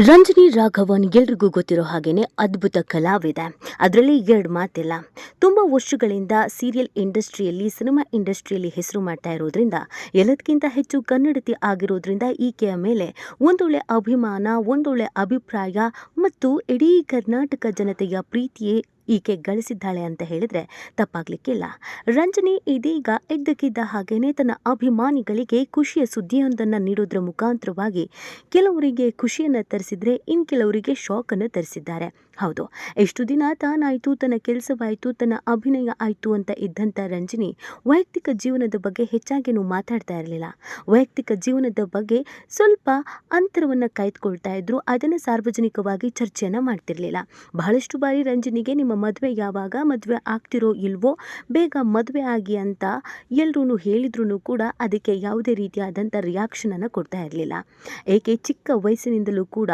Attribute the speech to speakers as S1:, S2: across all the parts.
S1: ರಂಜನಿ ರಾಘವನ್ ಎಲ್ರಿಗೂ ಗೊತ್ತಿರೋ ಹಾಗೇನೆ ಅದ್ಭುತ ಕಲಾವಿದೆ. ಅದರಲ್ಲಿ ಎರಡು ಮಾತಿಲ್ಲ. ತುಂಬ ವರ್ಷಗಳಿಂದ ಸೀರಿಯಲ್ ಇಂಡಸ್ಟ್ರಿಯಲ್ಲಿ, ಸಿನಿಮಾ ಇಂಡಸ್ಟ್ರಿಯಲ್ಲಿ ಹೆಸರು ಮಾಡ್ತಾ ಇರೋದ್ರಿಂದ, ಎಲ್ಲದಕ್ಕಿಂತ ಹೆಚ್ಚು ಕನ್ನಡತಿ ಆಗಿರೋದ್ರಿಂದ ಈಕೆಯ ಮೇಲೆ ಒಂದೊಳ್ಳೆ ಅಭಿಮಾನ, ಒಂದೊಳ್ಳೆ ಅಭಿಪ್ರಾಯ ಮತ್ತು ಇಡೀ ಕರ್ನಾಟಕ ಜನತೆಯ ಪ್ರೀತಿಯೇ ಈಕೆ ಗಳಿಸಿದ್ದಾಳೆ ಅಂತ ಹೇಳಿದ್ರೆ ತಪ್ಪಾಗ್ಲಿಕ್ಕಿಲ್ಲ. ರಂಜನಿ ಇದೀಗ ಇದ್ದಕ್ಕಿದ್ದ ಹಾಗೇನೆ ತನ್ನ ಅಭಿಮಾನಿಗಳಿಗೆ ಖುಷಿಯ ಸುದ್ದಿಯೊಂದನ್ನು ನೀಡೋದ್ರ ಮುಖಾಂತರವಾಗಿ ಕೆಲವರಿಗೆ ಖುಷಿಯನ್ನು ತರಿಸಿದ್ರೆ ಇನ್ನು ಕೆಲವರಿಗೆ ಶಾಕನ್ನು ತರಿಸಿದ್ದಾರೆ. ಹೌದು, ಎಷ್ಟು ದಿನ ತಾನಾಯಿತು, ತನ್ನ ಕೆಲಸವಾಯಿತು, ತನ್ನ ಅಭಿನಯ ಆಯಿತು ಅಂತ ಇದ್ದಂಥ ರಂಜನಿ ವೈಯಕ್ತಿಕ ಜೀವನದ ಬಗ್ಗೆ ಹೆಚ್ಚಾಗೇನು ಮಾತಾಡ್ತಾ ಇರಲಿಲ್ಲ. ವೈಯಕ್ತಿಕ ಜೀವನದ ಬಗ್ಗೆ ಸ್ವಲ್ಪ ಅಂತರವನ್ನು ಕಾಯ್ದುಕೊಳ್ತಾ ಇದ್ರು. ಅದನ್ನು ಸಾರ್ವಜನಿಕವಾಗಿ ಚರ್ಚೆಯನ್ನು ಮಾಡ್ತಿರ್ಲಿಲ್ಲ. ಬಹಳಷ್ಟು ಬಾರಿ ರಂಜನಿಗೆ ನಿಮ್ಮ ಮದುವೆ ಯಾವಾಗ, ಮದುವೆ ಆಗ್ತಿರೋ ಇಲ್ವೋ, ಬೇಗ ಮದುವೆ ಆಗಿ ಅಂತ ಎಲ್ಲರೂ ಹೇಳಿದ್ರು ಕೂಡ ಅದಕ್ಕೆ ಯಾವುದೇ ರೀತಿಯಾದಂಥ ರಿಯಾಕ್ಷನನ್ನು ಕೊಡ್ತಾ ಇರಲಿಲ್ಲ. ಏಕೆ ಚಿಕ್ಕ ವಯಸ್ಸಿನಿಂದಲೂ ಕೂಡ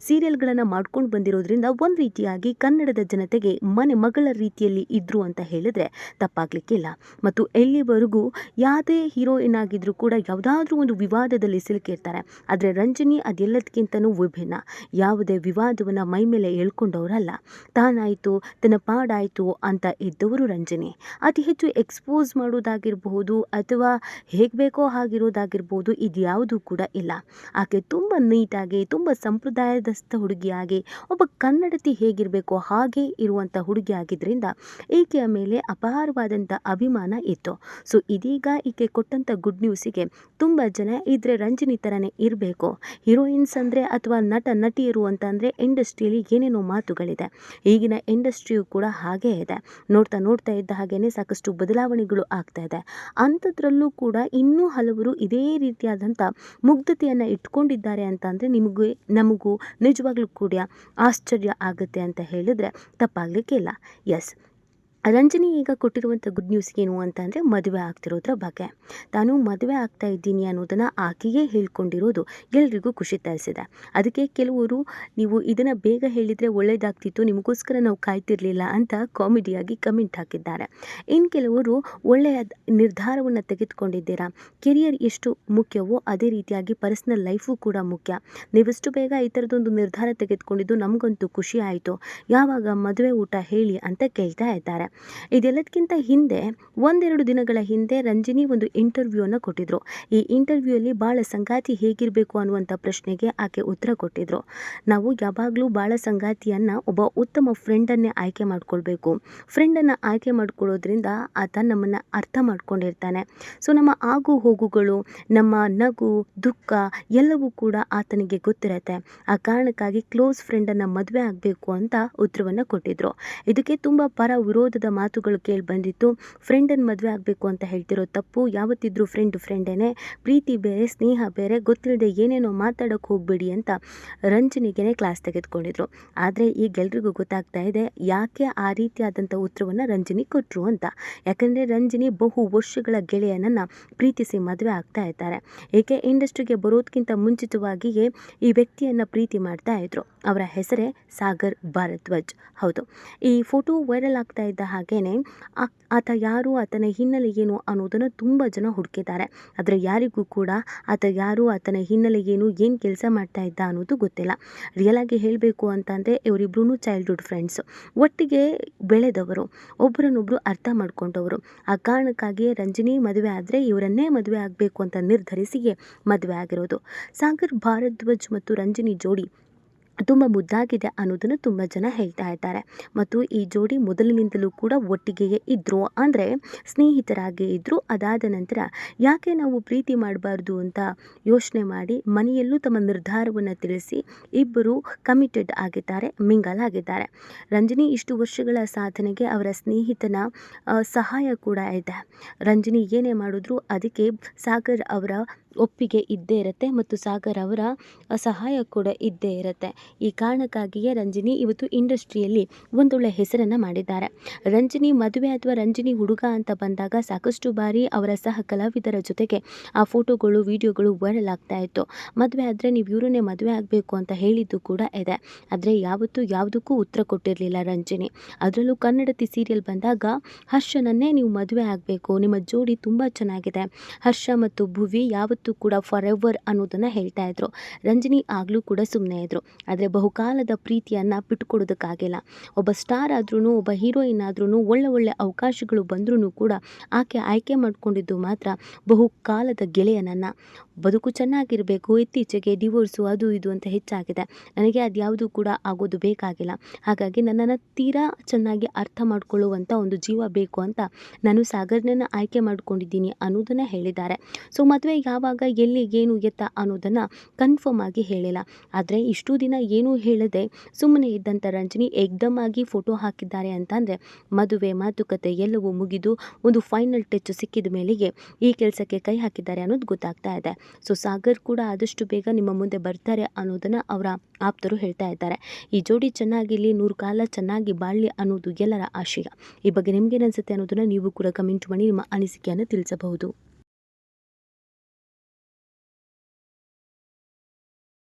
S1: ಸೀರಿಯಲ್ಗಳನ್ನು ಮಾಡ್ಕೊಂಡು ಬಂದಿರೋದ್ರಿಂದ ಒಂದು ರೀತಿಯಾಗಿ ಕನ್ನಡದ ಜನತೆಗೆ ಮನೆ ಮಗಳ ರೀತಿಯಲ್ಲಿ ಇದ್ರು ಅಂತ ಹೇಳಿದ್ರೆ ತಪ್ಪಾಗ್ಲಿಕ್ಕಿಲ್ಲ. ಮತ್ತು ಎಲ್ಲಿವರೆಗೂ ಯಾವುದೇ ಹೀರೋಯಿನ್ ಆಗಿದ್ರು ಕೂಡ ಯಾವುದಾದ್ರೂ ಒಂದು ವಿವಾದದಲ್ಲಿ ಸಿಲುಕಿರ್ತಾರೆ. ಆದರೆ ರಂಜನಿ ಅದೆಲ್ಲದಕ್ಕಿಂತನೂ ವಿಭಿನ್ನ. ಯಾವುದೇ ವಿವಾದವನ್ನು ಮೈ ಮೇಲೆ ಎಳ್ಕೊಂಡವರಲ್ಲ. ತಾನಾಯಿತು, ತನ್ನ ಪಾಡಾಯಿತು ಅಂತ ಇದ್ದವರು ರಂಜನಿ. ಅತಿ ಹೆಚ್ಚು ಎಕ್ಸ್ಪೋಸ್ ಮಾಡೋದಾಗಿರಬಹುದು ಅಥವಾ ಹೇಗೆ ಬೇಕೋ ಹಾಗಿರೋದಾಗಿರ್ಬೋದು, ಇದು ಯಾವುದೂ ಕೂಡ ಇಲ್ಲ. ಆಕೆ ತುಂಬ ನೀಟಾಗಿ, ತುಂಬ ಸಂಪ್ರದಾಯದಸ್ಥ ಹುಡುಗಿಯಾಗಿ, ಒಬ್ಬ ಕನ್ನಡತಿ ಹೇಗಿರಬೇಕೋ ಹಾಗೆ ಇರುವಂಥ ಹುಡುಗಿ ಆಗಿದ್ದರಿಂದ ಈಕೆಯ ಮೇಲೆ ಅಪಾರವಾದಂಥ ಅಭಿಮಾನ ಇತ್ತು. ಸೊ ಇದೀಗ ಈಕೆ ಕೊಟ್ಟಂಥ ಗುಡ್ ನ್ಯೂಸಿಗೆ ತುಂಬ ಜನ ಇದ್ರೆ ರಂಜನಿ ಥರನೇ ಇರಬೇಕು, ಹೀರೋಯಿನ್ಸ್ ಅಂದರೆ ಅಥವಾ ನಟ ನಟಿಯರು ಅಂತಂದರೆ ಇಂಡಸ್ಟ್ರಿಯಲ್ಲಿ ಏನೇನೋ ಮಾತುಗಳಿದೆ. ಈಗಿನ ಇಂಡಸ್ಟ್ರಿಯು ಕೂಡ ಹಾಗೇ ಇದೆ. ನೋಡ್ತಾ ನೋಡ್ತಾ ಇದ್ದ ಹಾಗೇನೆ ಸಾಕಷ್ಟು ಬದಲಾವಣೆಗಳು ಆಗ್ತಾ ಇದೆ. ಅಂಥದ್ರಲ್ಲೂ ಕೂಡ ಇನ್ನೂ ಹಲವರು ಇದೇ ರೀತಿಯಾದಂಥ ಮುಗ್ಧತೆಯನ್ನು ಇಟ್ಕೊಂಡಿದ್ದಾರೆ ಅಂತಂದರೆ ನಮಗೂ ನಿಜವಾಗ್ಲೂ ಕೂಡ ಆಶ್ಚರ್ಯ ಆಗುತ್ತೆ ಅಂತ ಹೇಳಿದ್ರೆ ತಪ್ಪಾಗಲಿಕ್ಕಿಲ್ಲ. ಎಸ್, ರಂಜನಿ ಈಗ ಕೊಟ್ಟಿರುವಂಥ ಗುಡ್ ನ್ಯೂಸ್ ಏನು ಅಂತಂದರೆ ಮದುವೆ ಆಗ್ತಿರೋದ್ರ ಬಗ್ಗೆ. ತಾನು ಮದುವೆ ಆಗ್ತಾ ಇದ್ದೀನಿ ಅನ್ನೋದನ್ನು ಆಕೆಯೇ ಹೇಳ್ಕೊಂಡಿರೋದು ಎಲ್ರಿಗೂ ಖುಷಿ ತರಿಸಿದೆ. ಅದಕ್ಕೆ ಕೆಲವರು ನೀವು ಇದನ್ನು ಬೇಗ ಹೇಳಿದರೆ ಒಳ್ಳೆಯದಾಗ್ತಿತ್ತು, ನಿಮಗೋಸ್ಕರ ನಾವು ಕಾಯ್ತಿರ್ಲಿಲ್ಲ ಅಂತ ಕಾಮಿಡಿಯಾಗಿ ಕಮೆಂಟ್ ಹಾಕಿದ್ದಾರೆ. ಇನ್ನು ಕೆಲವರು ಒಳ್ಳೆಯ ನಿರ್ಧಾರವನ್ನು ತೆಗೆದುಕೊಂಡಿದ್ದೀರಾ, ಕೆರಿಯರ್ ಎಷ್ಟು ಮುಖ್ಯವೋ ಅದೇ ರೀತಿಯಾಗಿ ಪರ್ಸ್ನಲ್ ಲೈಫು ಕೂಡ ಮುಖ್ಯ. ನೀವೆಷ್ಟು ಬೇಗ ಈ ಥರದೊಂದು ನಿರ್ಧಾರ ತೆಗೆದುಕೊಂಡಿದ್ದು ನಮಗಂತೂ ಖುಷಿ ಆಯಿತು, ಯಾವಾಗ ಮದುವೆ ಊಟ ಹೇಳಿ ಅಂತ ಕೇಳ್ತಾ ಇದ್ದಾರೆ. ಇದೆಲ್ಲದಕ್ಕಿಂತ ಹಿಂದೆ ಒಂದೆರಡು ದಿನಗಳ ಹಿಂದೆ ರಂಜನಿ ಒಂದು ಇಂಟರ್ವ್ಯೂವನ್ನು ಕೊಟ್ಟಿದ್ರು. ಈ ಇಂಟರ್ವ್ಯೂಯಲ್ಲಿ ಬಾಳ ಸಂಗಾತಿ ಹೇಗಿರಬೇಕು ಅನ್ನುವಂಥ ಪ್ರಶ್ನೆಗೆ ಆಕೆ ಉತ್ತರ ಕೊಟ್ಟಿದ್ರು. ನಾವು ಯಾವಾಗಲೂ ಬಾಳ ಸಂಗಾತಿಯನ್ನು ಒಬ್ಬ ಉತ್ತಮ ಫ್ರೆಂಡನ್ನೇ ಆಯ್ಕೆ ಮಾಡ್ಕೊಳ್ಬೇಕು. ಫ್ರೆಂಡನ್ನು ಆಯ್ಕೆ ಮಾಡ್ಕೊಳ್ಳೋದ್ರಿಂದ ಆತ ನಮ್ಮನ್ನು ಅರ್ಥ ಮಾಡ್ಕೊಂಡಿರ್ತಾನೆ. ಸೊ ನಮ್ಮ ಆಗು ಹೋಗುಗಳು, ನಮ್ಮ ನಗು ದುಃಖ ಎಲ್ಲವೂ ಕೂಡ ಆತನಿಗೆ ಗೊತ್ತಿರತ್ತೆ. ಆ ಕಾರಣಕ್ಕಾಗಿ ಕ್ಲೋಸ್ ಫ್ರೆಂಡನ್ನು ಮದುವೆ ಆಗಬೇಕು ಅಂತ ಉತ್ತರವನ್ನು ಕೊಟ್ಟಿದ್ರು. ಇದಕ್ಕೆ ತುಂಬ ಪರ ವಿರೋಧದ ಮಾತುಗಳು ಕೇಳಿ ಬಂದಿತ್ತು. ಫ್ರೆಂಡನ್ನು ಮದುವೆ ಆಗಬೇಕು ಅಂತ ಹೇಳ್ತಿರೋ ತಪ್ಪು. ಯಾವತ್ತಿದ್ರೂ ಫ್ರೆಂಡೇನೆ, ಪ್ರೀತಿ ಬೇರೆ, ಸ್ನೇಹ ಬೇರೆ, ಗೊತ್ತಿಲ್ಲದೆ ಏನೇನೋ ಮಾತಾಡೋಕೆ ಹೋಗಬೇಡಿ ಅಂತ ರಂಜನಿಗೆ ಕ್ಲಾಸ್ ತೆಗೆದುಕೊಂಡಿದ್ರು. ಆದರೆ ಈಗ ಎಲ್ರಿಗೂ ಗೊತ್ತಾಗ್ತಾ ಇದೆ ಯಾಕೆ ಆ ರೀತಿಯಾದಂಥ ಉತ್ತರವನ್ನು ರಂಜನಿ ಕೊಟ್ಟರು ಅಂತ. ಯಾಕಂದರೆ ರಂಜನಿ ಬಹು ವರ್ಷಗಳ ಗೆಳೆಯನನ್ನು ಪ್ರೀತಿಸಿ ಮದುವೆ ಆಗ್ತಾ ಇದ್ದಾರೆ. ಏಕೆ ಇಂಡಸ್ಟ್ರಿಗೆ ಬರೋದಕ್ಕಿಂತ ಮುಂಚಿತವಾಗಿಯೇ ಈ ವ್ಯಕ್ತಿಯನ್ನು ಪ್ರೀತಿ ಮಾಡ್ತಾ ಇದ್ರು. ಅವರ ಹೆಸರೇ ಸಾಗರ್ ಭಾರದ್ವಾಜ್. ಹೌದು, ಈ ಫೋಟೋ ವೈರಲ್ ಆಗ್ತಾ ಇದ್ದ ಹಾಗೇನೆ ಆತ ಯಾರು, ಆತನ ಹಿನ್ನೆಲೆ ಏನು ಅನ್ನೋದನ್ನು ತುಂಬ ಜನ ಹುಡುಕಿದ್ದಾರೆ. ಆದರೆ ಯಾರಿಗೂ ಕೂಡ ಆತ ಯಾರು, ಆತನ ಹಿನ್ನೆಲೆ ಏನು ಕೆಲಸ ಮಾಡ್ತಾ ಇದ್ದ ಅನ್ನೋದು ಗೊತ್ತಿಲ್ಲ. ರಿಯಲ್ ಆಗಿ ಹೇಳಬೇಕು ಅಂತಂದರೆ ಇವರಿಬ್ರು ಚೈಲ್ಡ್ಹುಡ್ ಫ್ರೆಂಡ್ಸ್, ಒಟ್ಟಿಗೆ ಬೆಳೆದವರು, ಒಬ್ಬರನ್ನೊಬ್ಬರು ಅರ್ಥ ಮಾಡ್ಕೊಂಡವರು. ಆ ಕಾರಣಕ್ಕಾಗಿಯೇ ರಂಜನಿ ಮದುವೆ ಆದರೆ ಇವರನ್ನೇ ಮದುವೆ ಆಗಬೇಕು ಅಂತ ನಿರ್ಧರಿಸಿಯೇ ಮದುವೆ ಆಗಿರೋದು. ಸಾಗರ್ ಭಾರದ್ವಾಜ್ ಮತ್ತು ರಂಜನಿ ಜೋಡಿ ತುಂಬ ಮುದ್ದಾಗಿದೆ ಅನ್ನೋದನ್ನು ತುಂಬ ಜನ ಹೇಳ್ತಾ ಇದ್ದಾರೆ. ಮತ್ತು ಈ ಜೋಡಿ ಮೊದಲಿನಿಂದಲೂ ಕೂಡ ಒಟ್ಟಿಗೆಯೇ ಇದ್ದರು, ಅಂದರೆ ಸ್ನೇಹಿತರಾಗಿ ಇದ್ದರು. ಅದಾದ ನಂತರ ಯಾಕೆ ನಾವು ಪ್ರೀತಿ ಮಾಡಬಾರ್ದು ಅಂತ ಯೋಚನೆ ಮಾಡಿ ಮನೆಯಲ್ಲೂ ತಮ್ಮ ನಿರ್ಧಾರವನ್ನು ತಿಳಿಸಿ ಇಬ್ಬರು ಕಮಿಟೆಡ್ ಆಗಿದ್ದಾರೆ, ಮಿಂಗಲ್ ಆಗಿದ್ದಾರೆ. ರಂಜನಿ ಇಷ್ಟು ವರ್ಷಗಳ ಸಾಧನೆಗೆ ಅವರ ಸ್ನೇಹಿತನ ಸಹಾಯ ಕೂಡ ಇದೆ. ರಂಜನಿ ಏನೇ ಮಾಡಿದ್ರು ಅದಕ್ಕೆ ಸಾಗರ್ ಅವರ ಒಪ್ಪಿಗೆ ಇದ್ದೇ ಇರುತ್ತೆ ಮತ್ತು ಸಾಗರ್ ಅವರ ಸಹಾಯ ಕೂಡ ಇದ್ದೇ ಇರುತ್ತೆ. ಈ ಕಾರಣಕ್ಕಾಗಿಯೇ ರಂಜಿನಿ ಇವತ್ತು ಇಂಡಸ್ಟ್ರಿಯಲ್ಲಿ ಒಂದೊಳ್ಳೆ ಹೆಸರನ್ನು ಮಾಡಿದ್ದಾರೆ. ರಂಜಿನಿ ಮದುವೆ ಅಥವಾ ರಂಜಿನಿ ಹುಡುಗ ಅಂತ ಬಂದಾಗ ಸಾಕಷ್ಟು ಬಾರಿ ಅವರ ಸಹ ಕಲಾವಿದರ ಜೊತೆಗೆ ಆ ಫೋಟೋಗಳು ವಿಡಿಯೋಗಳು ವೈರಲ್ ಆಗ್ತಾ ಇತ್ತು. ಮದುವೆ ಆದರೆ ನೀವು ಇವರನ್ನೇ ಮದುವೆ ಆಗಬೇಕು ಅಂತ ಹೇಳಿದ್ದು ಕೂಡ ಇದೆ. ಆದರೆ ಯಾವತ್ತೂ ಯಾವುದಕ್ಕೂ ಉತ್ತರ ಕೊಟ್ಟಿರಲಿಲ್ಲ ರಂಜಿನಿ. ಅದರಲ್ಲೂ ಕನ್ನಡತಿ ಸೀರಿಯಲ್ ಬಂದಾಗ ಹರ್ಷನನ್ನೇ ನೀವು ಮದುವೆ ಆಗಬೇಕು, ನಿಮ್ಮ ಜೋಡಿ ತುಂಬ ಚೆನ್ನಾಗಿದೆ, ಹರ್ಷ ಮತ್ತು ಭುವಿ ಯಾವತ್ತೂ ಕೂಡ ಫಾರ್ ಎವರ್ ಅನ್ನೋದನ್ನು ಹೇಳ್ತಾ ಇದ್ರು. ರಂಜಿನಿ ಆಗಲೂ ಕೂಡ ಸುಮ್ಮನೆ ಇದ್ರು. ಆದರೆ ಬಹುಕಾಲದ ಪ್ರೀತಿಯನ್ನು ಬಿಟ್ಟುಕೊಡೋದಕ್ಕಾಗಿಲ್ಲ. ಒಬ್ಬ ಸ್ಟಾರ್ ಆದ್ರೂ, ಒಬ್ಬ ಹೀರೋಯಿನ್ ಆದ್ರೂ, ಒಳ್ಳೆ ಅವಕಾಶಗಳು ಬಂದ್ರೂ ಕೂಡ ಆಕೆ ಆಯ್ಕೆ ಮಾಡಿಕೊಂಡಿದ್ದು ಮಾತ್ರ ಬಹುಕಾಲದ ಗೆಳೆಯನನ್ನು. ಬದುಕು ಚೆನ್ನಾಗಿರಬೇಕು, ಇತ್ತೀಚೆಗೆ ಡಿವೋರ್ಸು ಅದು ಇದು ಅಂತ ಹೆಚ್ಚಾಗಿದೆ, ನನಗೆ ಅದ್ಯಾವುದೂ ಕೂಡ ಆಗೋದು ಬೇಕಾಗಿಲ್ಲ, ಹಾಗಾಗಿ ನನ್ನನ್ನು ತೀರಾ ಚೆನ್ನಾಗಿ ಅರ್ಥ ಮಾಡ್ಕೊಳ್ಳುವಂಥ ಒಂದು ಜೀವ ಬೇಕು ಅಂತ ನಾನು ಸಾಗರ್ನನ್ನು ಆಯ್ಕೆ ಮಾಡ್ಕೊಂಡಿದ್ದೀನಿ ಅನ್ನೋದನ್ನು ಹೇಳಿದ್ದಾರೆ. ಸೊ ಮದುವೆ ಯಾವಾಗ, ಎಲ್ಲಿ, ಏನು, ಎತ್ತ ಅನ್ನೋದನ್ನು ಕನ್ಫರ್ಮ್ ಆಗಿ ಹೇಳಿಲ್ಲ. ಆದರೆ ಇಷ್ಟು ದಿನ ಏನೂ ಹೇಳದೆ ಸುಮ್ಮನೆ ಇದ್ದಂಥ ರಂಜಿನಿ ಏಕ್ದಮ್ ಆಗಿ ಫೋಟೋ ಹಾಕಿದ್ದಾರೆ ಅಂತಂದರೆ ಮದುವೆ ಮಾತುಕತೆ ಎಲ್ಲವೂ ಮುಗಿದು ಒಂದು ಫೈನಲ್ ಟಚ್ ಸಿಕ್ಕಿದ ಮೇಲೆಗೆ ಈ ಕೆಲಸಕ್ಕೆ ಕೈ ಹಾಕಿದ್ದಾರೆ ಅನ್ನೋದು ಗೊತ್ತಾಗ್ತಾ ಇದೆ. ಸೊ ಸಾಗರ್ ಕೂಡ ಆದಷ್ಟು ಬೇಗ ನಿಮ್ಮ ಮುಂದೆ ಬರ್ತಾರೆ ಅನ್ನೋದನ್ನು ಅವರ ಆಪ್ತರು ಹೇಳ್ತಾ ಇದ್ದಾರೆ. ಈ ಜೋಡಿ ಚೆನ್ನಾಗಿರಲಿ, 100 ಕಾಲ ಚೆನ್ನಾಗಿ ಬಾಳಲಿ ಅನ್ನೋದು ಎಲ್ಲರ ಆಶಯ. ಈ ಬಗ್ಗೆ ನಿಮ್ಗೇನು ಅನಿಸುತ್ತೆ ಅನ್ನೋದನ್ನು ನೀವು ಕೂಡ ಕಮೆಂಟ್ ಮಾಡಿ ನಿಮ್ಮ ಅನಿಸಿಕೆಯನ್ನು ತಿಳಿಸಬಹುದು.